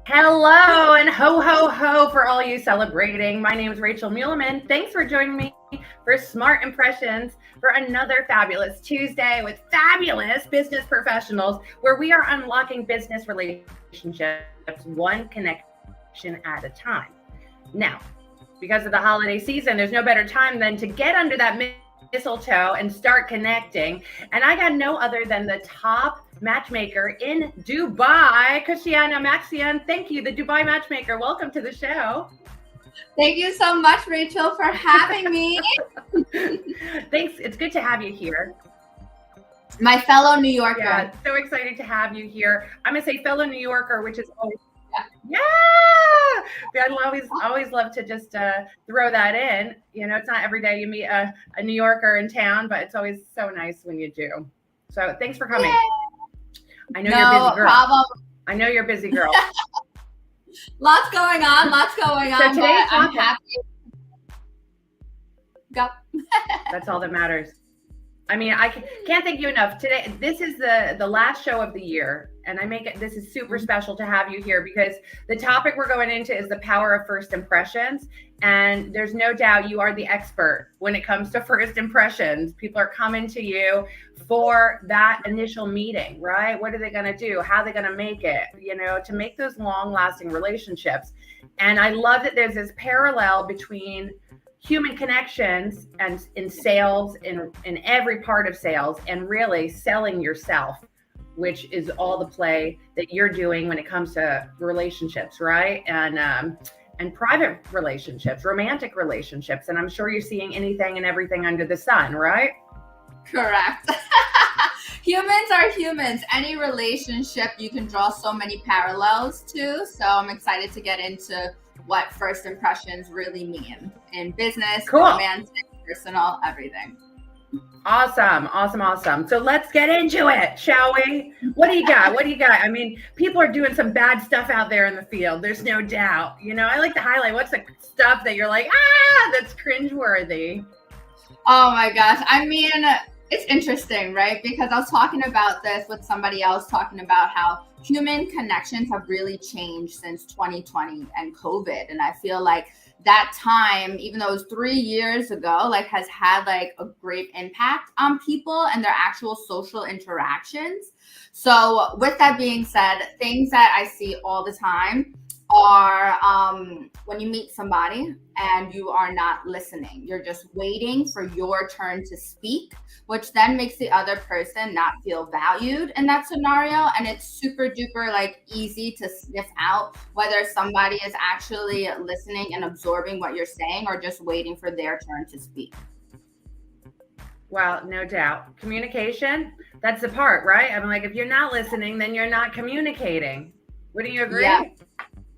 Hello and ho, ho, ho for all you celebrating. My name is Rachel Muleman. Thanks for joining me for Smart Impressions for another fabulous Tuesday with fabulous business professionals where we are unlocking business relationships one connection at a time. Now, because of the holiday season, there's no better time than to get under that mistletoe and start connecting. And I got no other than the top matchmaker in Dubai, Christiana Maxion. Thank you, the Dubai matchmaker. Welcome to the show. Thank you so much, Rachel, for having me. Thanks. It's good to have you here. My fellow New Yorker. Yeah, so excited to have you here. I'm going to say fellow New Yorker, which is always yeah. I always love to just throw that in. You know, it's not every day you meet a New Yorker in town, but it's always so nice when you do. So thanks for coming. Yay. I know you're a busy girl. Problem. I know you're a busy girl. Lots going on. So today I'm happy. Go. That's all that matters. I mean, I can't thank you enough. Today, this is the last show of the year, and this is super special to have you here because the topic we're going into is the power of first impressions. And there's no doubt you are the expert when it comes to first impressions. People are coming to you for that initial meeting, right? What are they going to do? How are they going to make it, to make those long lasting relationships? And I love that there's this parallel between human connections and in sales, in every part of sales, and really selling yourself, which is all the play that you're doing when it comes to relationships, right? And private relationships, romantic relationships. And I'm sure you're seeing anything and everything under the sun, right? Correct. Humans are humans. Any relationship you can draw so many parallels to. So I'm excited to get into what first impressions really mean in business, cool. Romantic, personal, everything. Awesome. So let's get into it, shall we? What do you got? I mean, people are doing some bad stuff out there in the field. There's no doubt. I like to highlight what's the stuff that you're like, that's cringeworthy. Oh my gosh. I mean, it's interesting, right? Because I was talking about this with somebody else, talking about how human connections have really changed since 2020 and COVID. And I feel like that time, even though it was 3 years ago, has had a great impact on people and their actual social interactions. So with that being said, things that I see all the time are when you meet somebody and you are not listening. You're just waiting for your turn to speak, which then makes the other person not feel valued in that scenario. And it's super duper easy to sniff out whether somebody is actually listening and absorbing what you're saying or just waiting for their turn to speak. Well, no doubt. Communication, that's the part, right? I mean, if you're not listening, then you're not communicating. Wouldn't you agree? Yeah.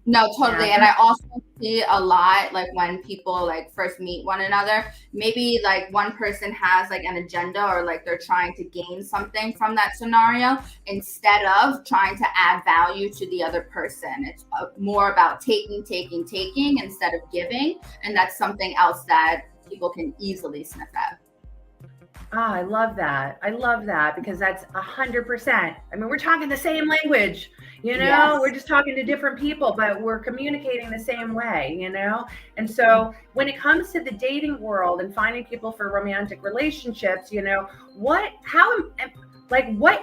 No, totally. Yeah. And I also see a lot when people first meet one another, maybe one person has an agenda or they're trying to gain something from that scenario instead of trying to add value to the other person. It's more about taking instead of giving. And that's something else that people can easily sniff at. I love that because that's 100%. I mean, we're talking the same language, yes. We're just talking to different people, but we're communicating the same way, And so when it comes to the dating world and finding people for romantic relationships, what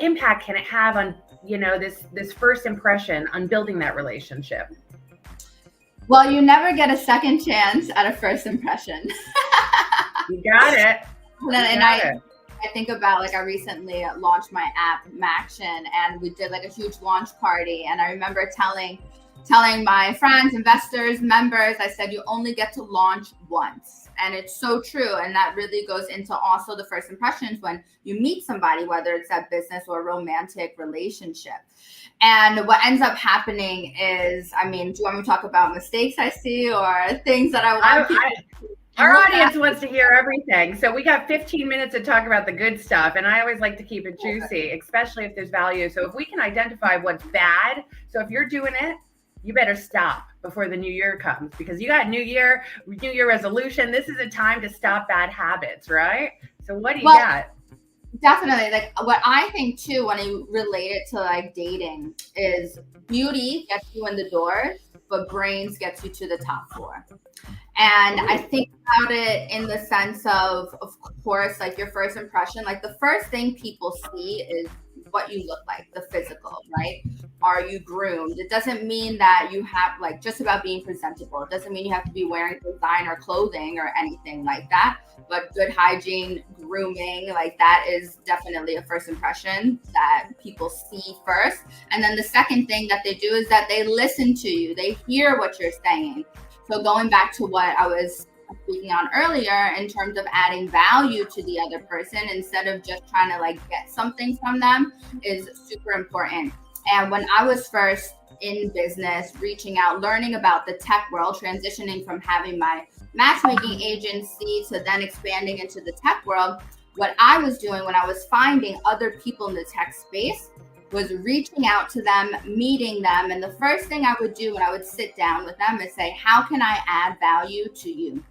impact can it have on, this first impression on building that relationship? Well, you never get a second chance at a first impression. You got it. And I think about I recently launched my app Maxion, and we did a huge launch party, and I remember telling my friends, investors, members, I said you only get to launch once. And it's so true. And that really goes into also the first impressions when you meet somebody, whether it's a business or a romantic relationship. And what ends up happening is, I mean, do you want me to talk about mistakes I see or things that I want people to Our audience wants to hear everything. So we got 15 minutes to talk about the good stuff. And I always like to keep it juicy, especially if there's value. So if we can identify what's bad. So if you're doing it, you better stop before the new year comes because you got new year resolution. This is a time to stop bad habits, right? So what do you got? Definitely. Like what I think too, when you relate it to like dating, is beauty gets you in the doors, but brains gets you to the top floor. And I think about it in the sense of course, like your first impression, like the first thing people see is what you look like, the physical, right? Are you groomed? It doesn't mean that you have like just about being presentable. It doesn't mean you have to be wearing designer clothing or anything like that. But good hygiene, grooming, like that is definitely a first impression that people see first. And then the second thing that they do is that they listen to you, they hear what you're saying. So going back to what I was speaking on earlier in terms of adding value to the other person instead of just trying to like get something from them is super important. And when I was first in business, reaching out, learning about the tech world, transitioning from having my matchmaking agency to then expanding into the tech world, what I was doing when I was finding other people in the tech space was reaching out to them, meeting them. And the first thing I would do when I would sit down with them is say, how can I add value to you?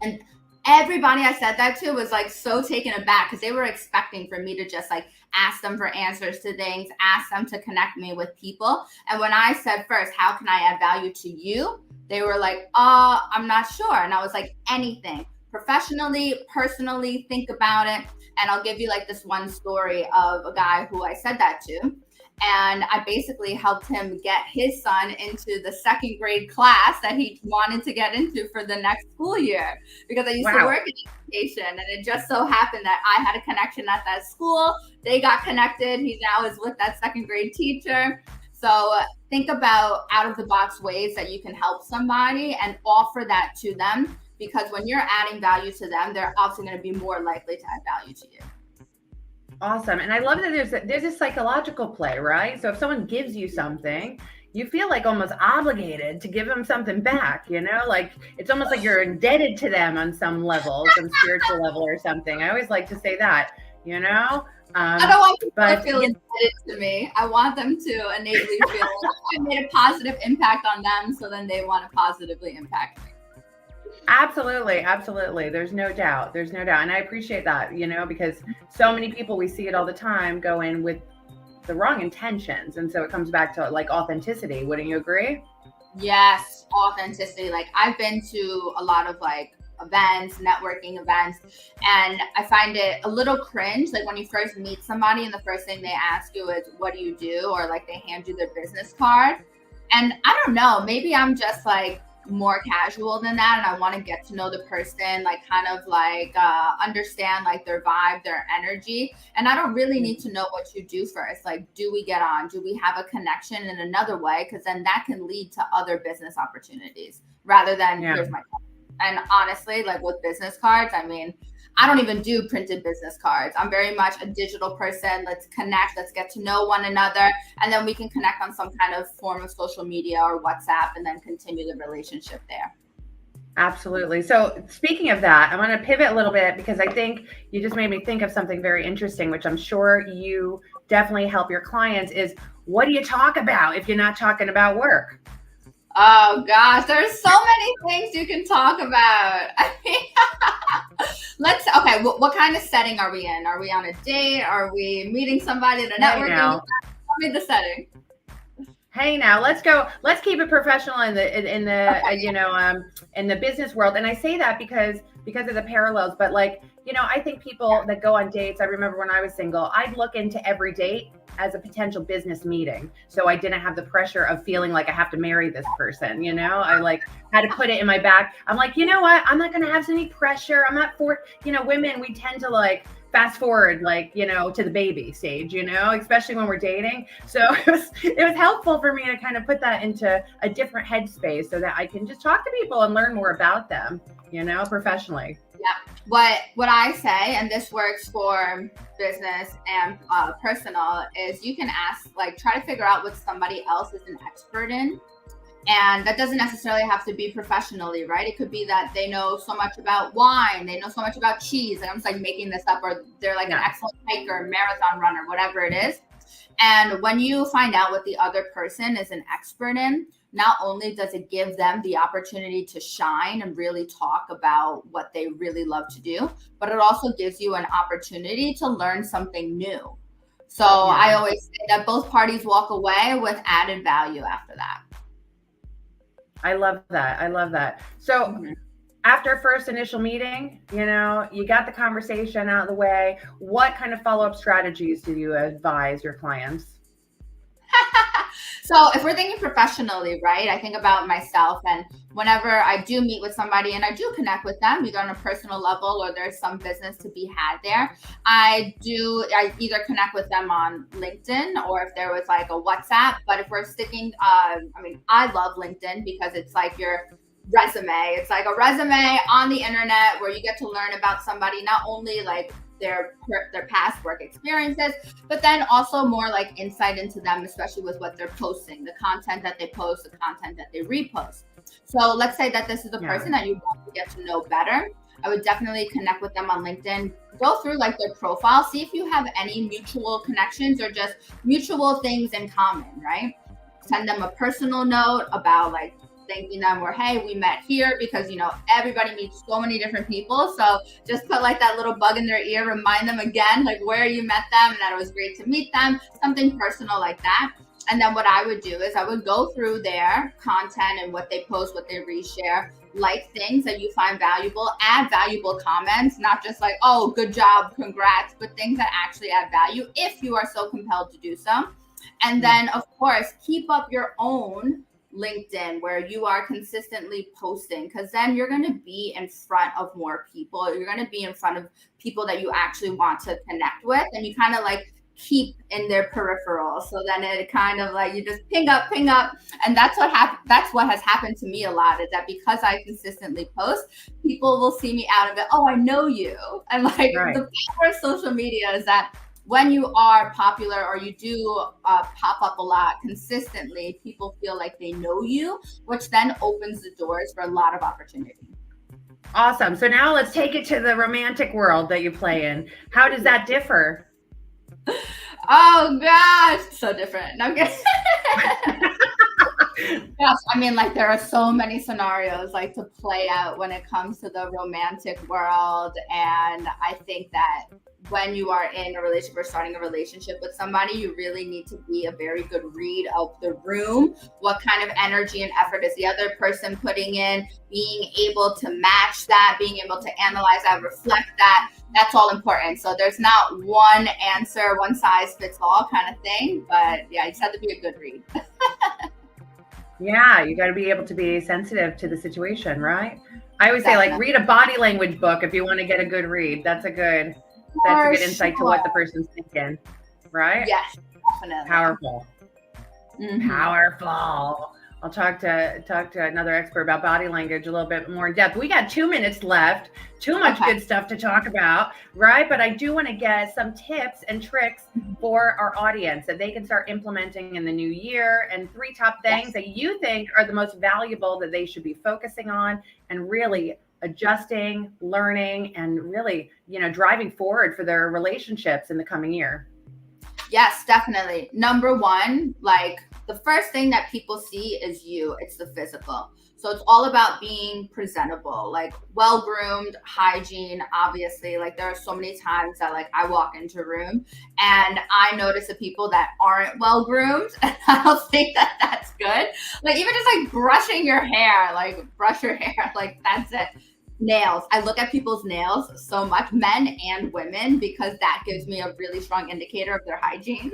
And everybody I said that to was like so taken aback because they were expecting for me to just like ask them for answers to things, ask them to connect me with people. And when I said first, how can I add value to you? They were like, I'm not sure. And I was like, anything, professionally, personally, think about it. And I'll give you like this one story of a guy who I said that to. And I basically helped him get his son into the second grade class that he wanted to get into for the next school year because I used to work in education. And it just so happened that I had a connection at that school. They got connected. He now is with that second grade teacher. So think about out of the box ways that you can help somebody and offer that to them, because when you're adding value to them, they're also going to be more likely to add value to you. Awesome. And I love that there's a psychological play, right? So if someone gives you something, you feel like almost obligated to give them something back, you know, like it's almost like you're indebted to them on some level, some spiritual level or something. I always like to say that, you know. I don't want people to feel indebted to me. I want them to innately feel like I made a positive impact on them, so then they want to positively impact me. Absolutely. Absolutely. There's no doubt. There's no doubt. And I appreciate that, you know, because so many people, we see it all the time, go in with the wrong intentions. And so it comes back to like authenticity. Wouldn't you agree? Yes. Authenticity. Like I've been to a lot of like events, networking events, and I find it a little cringe. Like when you first meet somebody and the first thing they ask you is, what do you do? Or like they hand you their business card. And I don't know, maybe I'm just like more casual than that, and I want to get to know the person, like kind of like understand like their vibe, their energy. And I don't really need to know what you do first. Like, do we get on? Do we have a connection in another way? Because then that can lead to other business opportunities rather than here's my card. And honestly, like with business cards, I mean, I don't even do printed business cards. I'm very much a digital person. Let's connect. Let's get to know one another. And then we can connect on some kind of form of social media or WhatsApp and then continue the relationship there. Absolutely. So speaking of that, I want to pivot a little bit because I think you just made me think of something very interesting, which I'm sure you definitely help your clients is, what do you talk about if you're not talking about work? Oh gosh, there's so many things you can talk about. I mean, okay, what kind of setting are we in? Are we on a date? Are we meeting somebody at a networking? Tell me the setting. Hey now, let's keep it professional in the business world. And I say that because of the parallels, but like, you know, I think people that go on dates, I remember when I was single, I'd look into every date as a potential business meeting. So I didn't have the pressure of feeling like I have to marry this person, you know, I like had to put it in my back. I'm like, you know what? I'm not going to have any pressure. I'm not women, we tend to like fast forward, like, you know, to the baby stage, you know, especially when we're dating. So it was helpful for me to kind of put that into a different headspace so that I can just talk to people and learn more about them, you know, professionally. Yeah. What I say, and this works for business and personal, is you can ask, like, try to figure out what somebody else is an expert in. And that doesn't necessarily have to be professionally, right? It could be that they know so much about wine, they know so much about cheese, and I'm just like making this up, or they're like an excellent hiker, marathon runner, whatever it is. And when you find out what the other person is an expert in, not only does it give them the opportunity to shine and really talk about what they really love to do, but it also gives you an opportunity to learn something new. So I always say that both parties walk away with added value after that. I love that. So after first initial meeting, you got the conversation out of the way. What kind of follow-up strategies do you advise your clients? So if we're thinking professionally, right, I think about myself, and whenever I do meet with somebody and I do connect with them, either on a personal level or there's some business to be had there, I either connect with them on LinkedIn, or if there was like a WhatsApp. But if we're sticking, I love LinkedIn because it's like your resume. It's like a resume on the internet where you get to learn about somebody, not only like their past work experiences, but then also more like insight into them, especially with what they're posting, the content that they post, the content that they repost. So let's say that this is a person that you want to get to know better. I would definitely connect with them on LinkedIn, go through like their profile, see if you have any mutual connections or just mutual things in common, right? Send them a personal note about like thanking them, or hey, we met here, because everybody meets so many different people. So just put like that little bug in their ear, remind them again like where you met them and that it was great to meet them, something personal like that. And then what I would do is I would go through their content and what they post, what they reshare, like things that you find valuable, add valuable comments, not just like, oh, good job, congrats, but things that actually add value if you are so compelled to do so. And then of course, keep up your own LinkedIn where you are consistently posting, because then you're going to be in front of more people. You're going to be in front of people that you actually want to connect with, and you kind of like keep in their peripheral. So then it kind of like you just ping up. And that's what has happened to me a lot, is that because I consistently post, people will see me out of it. Oh, I know you. And like the power of social media is that when you are popular or you do pop up a lot consistently, people feel like they know you, which then opens the doors for a lot of opportunity. Awesome. So now let's take it to the romantic world that you play in. How does that differ? Oh gosh, so different. No, Yes, I mean, like there are so many scenarios like to play out when it comes to the romantic world, and I think that when you are in a relationship or starting a relationship with somebody, you really need to be a very good read of the room. What kind of energy and effort is the other person putting in? Being able to match that, being able to analyze that, reflect that. That's all important. So there's not one answer, one size fits all kind of thing. But yeah, you just have to be a good read. Yeah, you got to be able to be sensitive to the situation, right? I always say, like, read a body language book if you want to get a good read. That's a good insight to what the person's thinking, right? Yes, definitely. Powerful. Powerful. I'll talk to another expert about body language a little bit more in depth. We got 2 minutes left. Too much good stuff to talk about, right? But I do want to get some tips and tricks for our audience that they can start implementing in the new year, and 3 top things that you think are the most valuable that they should be focusing on and really adjusting, learning, and really, driving forward for their relationships in the coming year. Yes, definitely. Number 1, like the first thing that people see is you. It's the physical. So it's all about being presentable, like well-groomed, hygiene, obviously. Like there are so many times that like I walk into a room and I notice the people that aren't well-groomed, and I don't think that that's good. Like even just like brushing your hair, like brush your hair, like that's it. Nails. I look at people's nails so much, men and women, because that gives me a really strong indicator of their hygiene.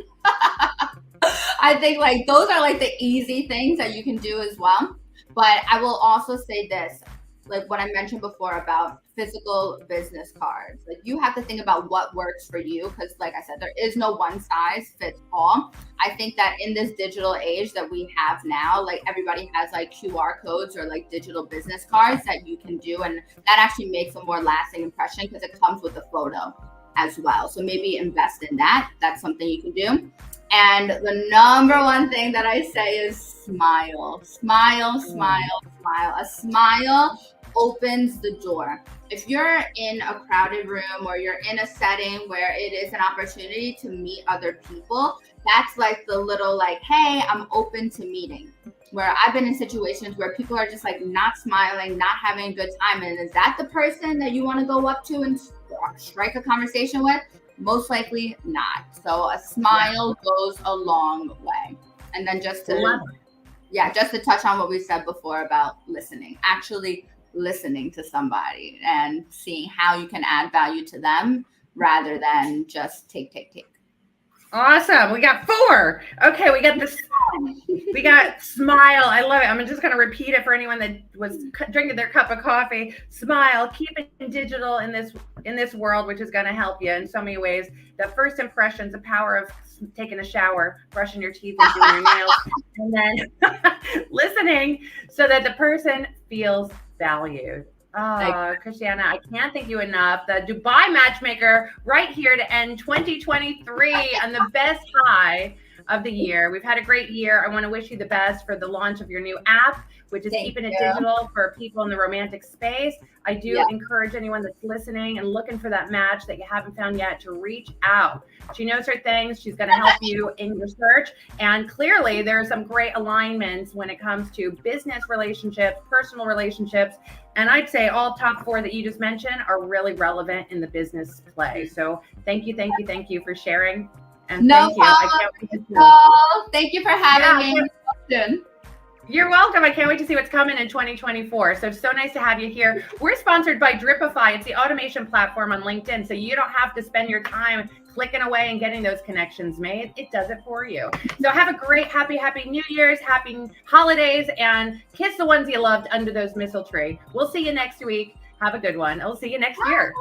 I think like those are like the easy things that you can do as well. But I will also say this, like what I mentioned before about physical business cards. Like you have to think about what works for you, because like I said, there is no one size fits all. I think that in this digital age that we have now, like everybody has like QR codes or like digital business cards that you can do, and that actually makes a more lasting impression because it comes with a photo as well. So maybe invest in that. That's something you can do. And the number 1 thing that I say is smile. Smile. A smile opens the door. If you're in a crowded room or you're in a setting where it is an opportunity to meet other people, that's like the little like, hey, I'm open to meeting. where I've been in situations where people are just like not smiling, not having a good time. And is that the person that you want to go up to and strike a conversation with? Most likely not. So a smile goes a long way. And then just to touch on what we said before about listening, actually listening to somebody and seeing how you can add value to them rather than just take. Awesome. We got 4. Okay, we got smile. I love it. I'm just going to repeat it for anyone that was drinking their cup of coffee. Smile. Keep it digital in this world, which is going to help you in so many ways. The first impressions, the power of taking a shower, brushing your teeth, and doing your nails, and then listening so that the person feels valued. Oh, Christiana, I can't thank you enough. The Dubai Matchmaker right here to end 2023 on the best high of the year. We've had a great year. I want to wish you the best for the launch of your new app, which is keeping it digital for people in the romantic space. I do encourage anyone that's listening and looking for that match that you haven't found yet to reach out. She knows her things. She's going to help you in your search. And clearly, there are some great alignments when it comes to business relationships, personal relationships. And I'd say all top 4 that you just mentioned are really relevant in the business play. So thank you for sharing. And no problem. Thank you for having me. You're welcome. I can't wait to see what's coming in 2024. So nice to have you here. We're sponsored by Dripify. It's the automation platform on LinkedIn. So you don't have to spend your time clicking away and getting those connections made. It does it for you. So have a great, happy New Year's, happy holidays, and kiss the ones you loved under those mistletoe. We'll see you next week. Have a good one. I'll see you next year.